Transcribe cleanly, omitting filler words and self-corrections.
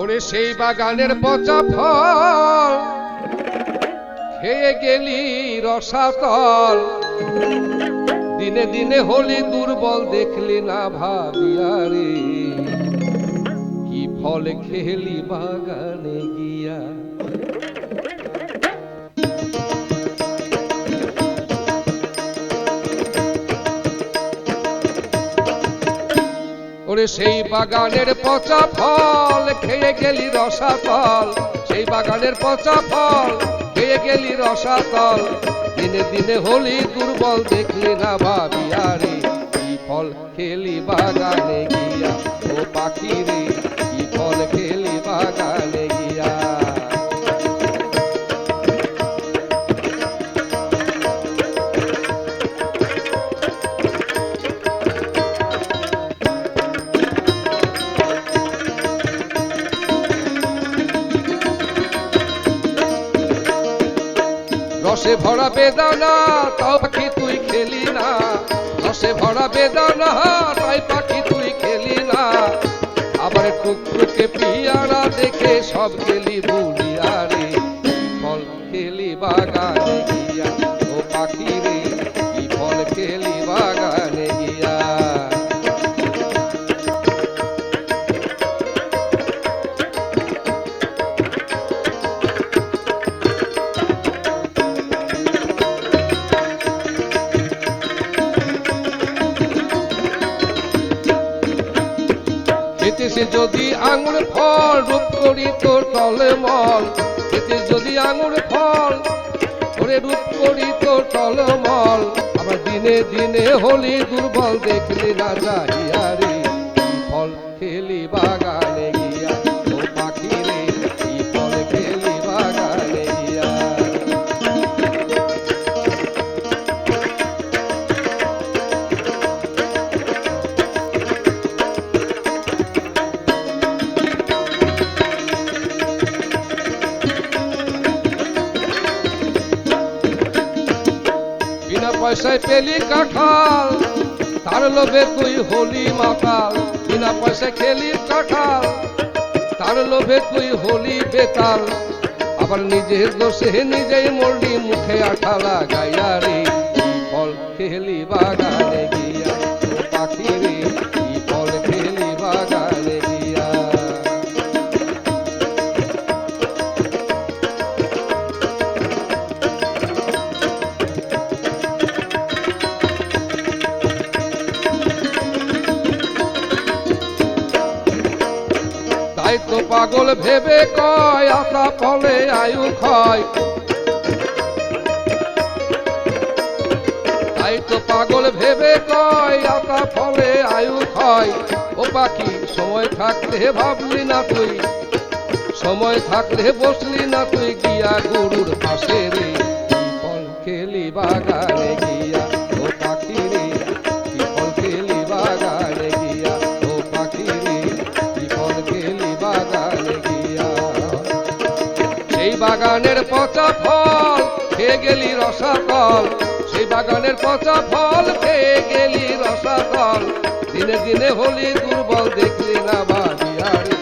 ওরে সেই বাগানের পচা ফল খেয়ে গেলি রসাতল, দিনে দিনে হলি দুর্বল দেখলি না ভাবিয়া রে, কি ফল খেলি বাগানে গিয়া। ওরে সেই বাগানের পচা ফল খেয়ে গেলি রসাতল, সেই বাগানের পচা ফল খেয়ে গেলি রসাতল, দিনে দিনে হলি দুর্বল দেখলি না ভাবিয়া রে, কি ফল খেলি বাগানে গিয়া। ও পাখি রে, কি ফল খেলি বাগানে গিয়া। রসে ভরা বেদানা তাও পাখি তুই খেলি না, রসে ভরা বেদানা তাই পাখি তুই খেলি না, আবার টুকটুকে পিয়ারা দেখে সব গেলি ভুলিয়া রে, কি ফল খেলি বাগানে গিয়া। ও পাখি রে, কি ফল খেলি বাগানে গিয়া। খেতেছে যদি আঙুর ফল রূপ করি তোর তলে মল, খেতে যদি আঙুর ফল ওরে রূপ করি তোর তলে মল, আবার দিনে দিনে হলি দুর্বল দেখলি না যাইয়া রে, কি ফল খেলি বাগানে গিয়া। ও পাখি রে, কি ফল খেলি বাগানে গিয়া। বিনা পয়সায় পেলি কাঁঠাল তার লোভে তুই হলি মাতাল, বিনা পয়সায় খেলি কাঁঠাল তার লোভে তুই হলি বেতাল, আবার নিজের দোষে নিজেই মরলি মুখে আঠা লাগাইয়া রে, কি ফল খেলি বাগানে গিয়া। ও পাখি রে, কি ফল খেলি বাগানে গিয়া। তাই তো পাগল ভেবে কয় আতা ফলে আয়ু ক্ষয়, তাই তো পাগল ভেবে কয় আতা ফলে আয়ু ক্ষয়। ও পাখি সময় থাকতে ভাবলি না তুই, সময় থাকলে বসলি না তুই গিয়া গরুর পাশে রে, কি ফল খেলি বাগানে গিয়া। ও পাখি রে, কি ফল খেলি বাগানে গিয়া। ও পাখি রে, কি ফল খেলি বাগানে গিয়া। সেই বাগানের পচা ফল খেয়ে গেলি রসাতল, সেই বাগানের পচা ফল খেয়ে গেলি রসাতল, দিনে দিনে হলি দুর্বল দেখলি না ভাবিয়া রে,